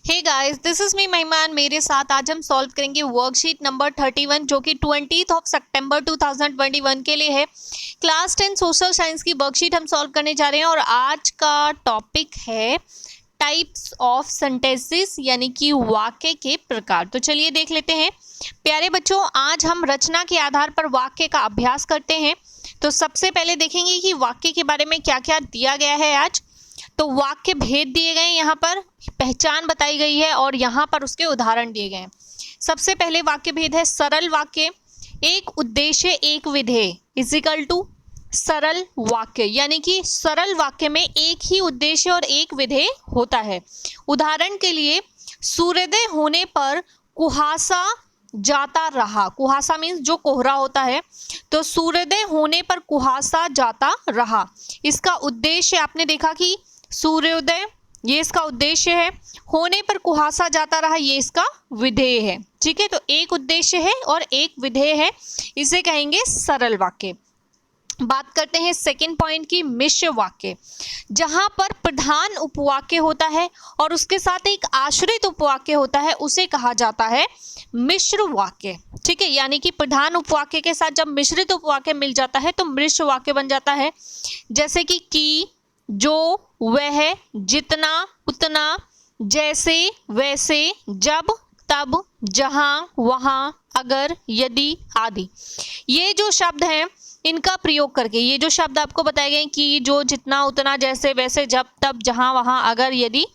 Hey guys, this is me Mahiman. मेरे साथ आज हम सॉल्व करेंगे वर्कशीट नंबर 31 जो कि 20 सितंबर 2021 के लिए है। क्लास 10 सोशल साइंस की वर्कशीट हम सॉल्व करने जा रहे हैं और आज का टॉपिक है टाइप्स ऑफ सेंटेंसेस यानी कि वाक्य के प्रकार। तो चलिए देख लेते हैं। प्यारे बच्चों, आज हम रचना के आधार पर वाक्य का अभ्यास करते हैं। तो सबसे पहले देखेंगे कि वाक्य के बारे में क्या क्या दिया गया है आज। तो वाक्य भेद दिए गए, यहाँ पर पहचान बताई गई है और यहाँ पर उसके उदाहरण दिए गए हैं। सबसे पहले वाक्य भेद है सरल वाक्य, एक उद्देश्य एक विधेय इजिकल टू सरल वाक्य, यानी कि सरल वाक्य में एक ही उद्देश्य और एक विधेय होता है। उदाहरण के लिए, सूर्योदय होने पर कुहासा जाता रहा। कुहासा मीन्स जो कोहरा होता है, तो सूर्योदय होने पर कुहासा जाता रहा। इसका उद्देश्य आपने देखा कि सूर्योदय ये इसका उद्देश्य है, होने पर कुहासा जाता रहा ये इसका विधेय है। ठीक है, तो एक उद्देश्य है और एक विधेय है, इसे कहेंगे सरल वाक्य। बात करते हैं सेकंड पॉइंट की, मिश्र वाक्य। जहां पर प्रधान उपवाक्य होता है और उसके साथ एक आश्रित उपवाक्य होता है उसे कहा जाता है मिश्र वाक्य। ठीक है, यानी कि प्रधान उपवाक्य के साथ जब मिश्रित उपवाक्य मिल जाता है तो मिश्र वाक्य बन जाता है। जैसे कि जो, वह, जितना, उतना, जैसे, वैसे, जब, तब, जहां, वहां, अगर, यदि आदि। ये जो शब्द हैं इनका प्रयोग करके, ये जो शब्द आपको बताए गए कि जो, जितना, उतना, जैसे, वैसे, जब, तब, जहां, वहां, अगर, यदि,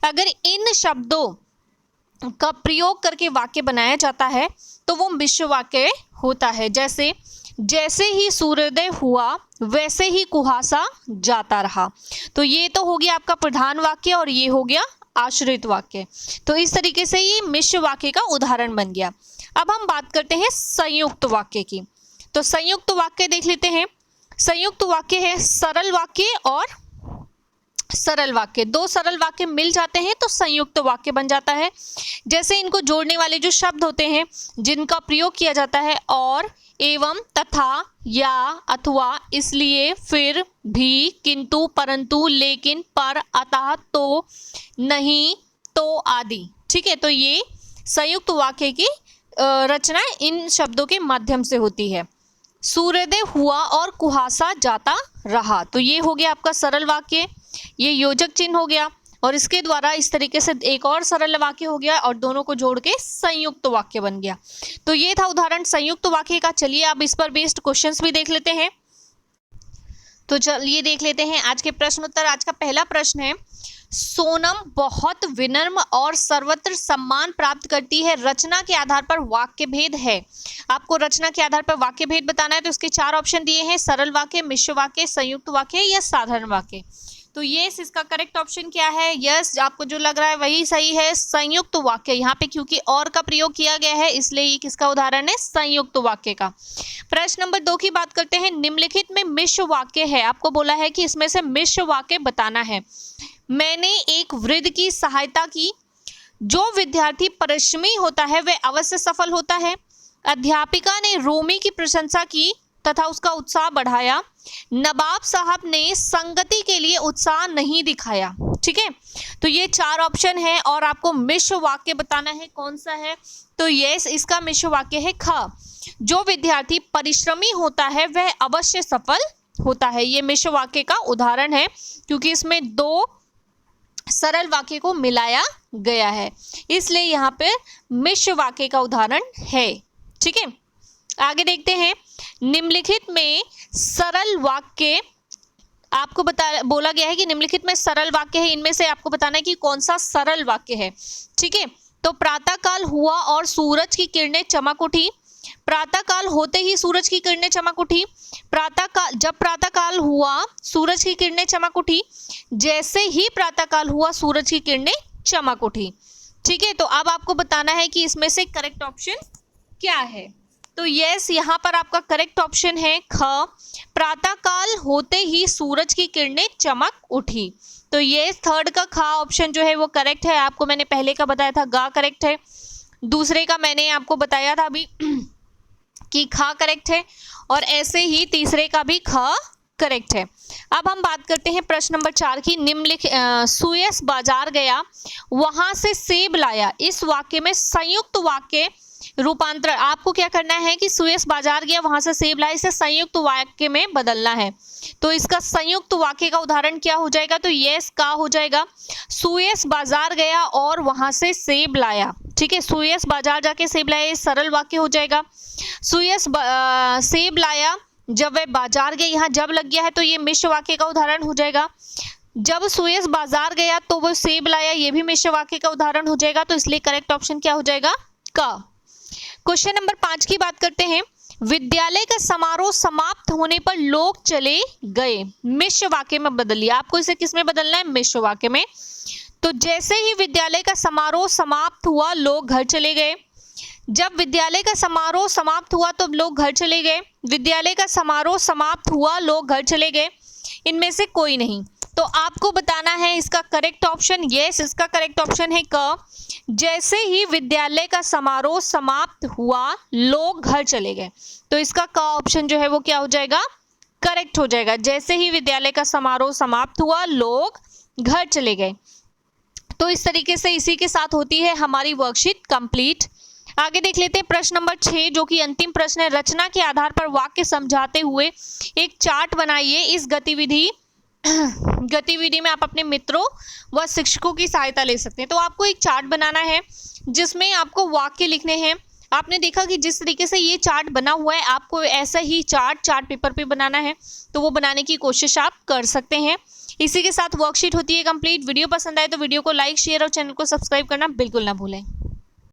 अगर इन शब्दों का प्रयोग करके वाक्य बनाया जाता है तो वो मिश्र वाक्य होता है। जैसे, जैसे ही सूर्योदय हुआ वैसे ही कुहासा जाता रहा। तो ये तो हो गया आपका प्रधान वाक्य और ये हो गया आश्रित वाक्य। तो इस तरीके से ये मिश्र वाक्य का उदाहरण बन गया। अब हम बात करते हैं संयुक्त वाक्य की। तो संयुक्त वाक्य देख लेते हैं। संयुक्त वाक्य है सरल वाक्य और सरल वाक्य। दो सरल वाक्य मिल जाते हैं तो संयुक्त वाक्य बन जाता है। जैसे इनको जोड़ने वाले जो शब्द होते हैं जिनका प्रयोग किया जाता है और, एवं, तथा, या, अथवा, इसलिए, फिर, भी, किंतु, परंतु, लेकिन, पर, अतः, तो, नहीं, तो आदि। ठीक है, तो ये संयुक्त वाक्य की रचना इन शब्दों के माध्यम से होती है। सूर्योदय हुआ और कुहासा जाता रहा, तो ये हो गया आपका सरल वाक्य। ये योजक चिन्ह हो गया और इसके द्वारा इस तरीके से एक और सरल वाक्य हो गया और दोनों को जोड़ के संयुक्त वाक्य बन गया। तो ये था उदाहरण संयुक्त वाक्य का। चलिए अब इस पर बेस्ड क्वेश्चंस भी देख लेते हैं। तो चलिए देख लेते हैं आज के प्रश्न उत्तर। आज का पहला प्रश्न है, सोनम बहुत विनम्र और सर्वत्र सम्मान प्राप्त करती है, रचना के आधार पर वाक्य भेद है। आपको रचना के आधार पर वाक्य भेद बताना है तो इसके चार ऑप्शन दिए हैं, सरल वाक्य, मिश्र वाक्य, संयुक्त वाक्य या साधारण वाक्य। तो यस, इसका करेक्ट ऑप्शन क्या है? यस, आपको जो लग रहा है वही सही है, संयुक्त वाक्य। यहाँ पे क्योंकि और का प्रयोग किया गया है इसलिए ये किसका उदाहरण है? संयुक्त वाक्य का। प्रश्न नंबर 2 की बात करते हैं। निम्नलिखित में मिश्र वाक्य है, आपको बोला है कि इसमें से मिश्र वाक्य बताना है। मैंने एक वृद्ध की सहायता की। जो विद्यार्थी परिश्रमी होता है वह अवश्य सफल होता है। अध्यापिका ने रोमी की प्रशंसा की तथा उसका उत्साह बढ़ाया। नवाब साहब ने संगति के लिए उत्साह नहीं दिखाया। ठीक है, तो ये चार ऑप्शन है और आपको मिश्र वाक्य बताना है कौन सा है। तो यस, इसका मिश्र वाक्य है ख। जो विद्यार्थी परिश्रमी होता है वह अवश्य सफल होता है। ये मिश्र वाक्य का उदाहरण है क्योंकि इसमें दो सरल वाक्य को मिलाया गया है, इसलिए यहाँ पे मिश्र वाक्य का उदाहरण है। ठीक है, आगे देखते हैं। निम्नलिखित में सरल वाक्य आपको बोला गया है कि निम्नलिखित में सरल वाक्य है, इनमें से आपको बताना है कि कौन सा सरल वाक्य है। ठीक है, तो प्रातःकाल हुआ और सूरज की किरणें चमक उठी। प्रातःकाल होते ही सूरज की किरणें चमक उठी। जब प्रातःकाल हुआ सूरज की किरणें चमक उठी। जैसे ही प्रातःकाल हुआ सूरज की किरणें चमक उठी। ठीक है, तो अब आपको बताना है कि इसमें से करेक्ट ऑप्शन क्या है। तो यस, यहाँ पर आपका करेक्ट ऑप्शन है ख। प्रातःकाल होते ही सूरज की किरणें चमक उठी। तो ये थर्ड का ख ऑप्शन जो है वो करेक्ट है। आपको मैंने पहले का बताया था गा करेक्ट है, दूसरे का मैंने आपको बताया था अभी कि खा करेक्ट है और ऐसे ही तीसरे का भी ख करेक्ट है। अब हम बात करते हैं प्रश्न नंबर 4 की। निम्नलिखित सुयस बाजार गया वहां से सेब लाया, इस वाक्य में संयुक्त वाक्य रूपांतरण आपको क्या करना है कि सुयस बाजार गया वहां से सेब लाया, इसे संयुक्त वाक्य में बदलना है। तो इसका संयुक्त वाक्य का उदाहरण क्या हो जाएगा, तो यस का हो जाएगा। सुयस बाजार गया और वहां से सेब लाया, ठीक है। सुयस बाजार जाके सेब लाया, ये सरल वाक्य हो जाएगा। सुयस सेब लाया जब वह बाजार गए, यहाँ जब लग गया है तो ये मिश्र वाक्य का उदाहरण हो जाएगा। जब सुयस बाजार गया तो वो सेब लाया, ये भी मिश्र वाक्य का उदाहरण हो जाएगा। तो इसलिए करेक्ट ऑप्शन क्या हो जाएगा, का। क्वेश्चन नंबर 5 की बात करते हैं। विद्यालय का समारोह समाप्त होने पर लोग चले गए, मिश्र वाक्य में बदलिए। आपको इसे किस में बदलना है, मिश्र वाक्य में। तो जैसे ही विद्यालय का समारोह समाप्त हुआ लोग घर चले गए। जब विद्यालय का समारोह समाप्त हुआ तो लोग घर चले गए। विद्यालय का समारोह समाप्त हुआ लोग घर चले गए, इनमें से कोई नहीं। तो आपको बताना है इसका करेक्ट ऑप्शन। यस, इसका करेक्ट ऑप्शन है क। जैसे ही विद्यालय का समारोह समाप्त हुआ लोग घर चले गए, तो इसका क ऑप्शन जो है वो क्या हो जाएगा, करेक्ट हो जाएगा। जैसे ही विद्यालय का समारोह समाप्त हुआ लोग घर चले गए। तो इस तरीके से इसी के साथ होती है हमारी वर्कशीट कंप्लीट। आगे देख लेते हैं प्रश्न नंबर 6 जो कि अंतिम प्रश्न है। रचना के आधार पर वाक्य समझाते हुए एक चार्ट बनाइए। इस गतिविधि में आप अपने मित्रों व शिक्षकों की सहायता ले सकते हैं। तो आपको एक चार्ट बनाना है जिसमें आपको वाक्य लिखने हैं। आपने देखा कि जिस तरीके से ये चार्ट बना हुआ है, आपको ऐसा ही चार्ट पेपर पे बनाना है। तो वो बनाने की कोशिश आप कर सकते हैं। इसी के साथ वर्कशीट होती है कंप्लीट। वीडियो पसंद आए तो वीडियो को लाइक, शेयर और चैनल को सब्सक्राइब करना बिल्कुल ना भूलें।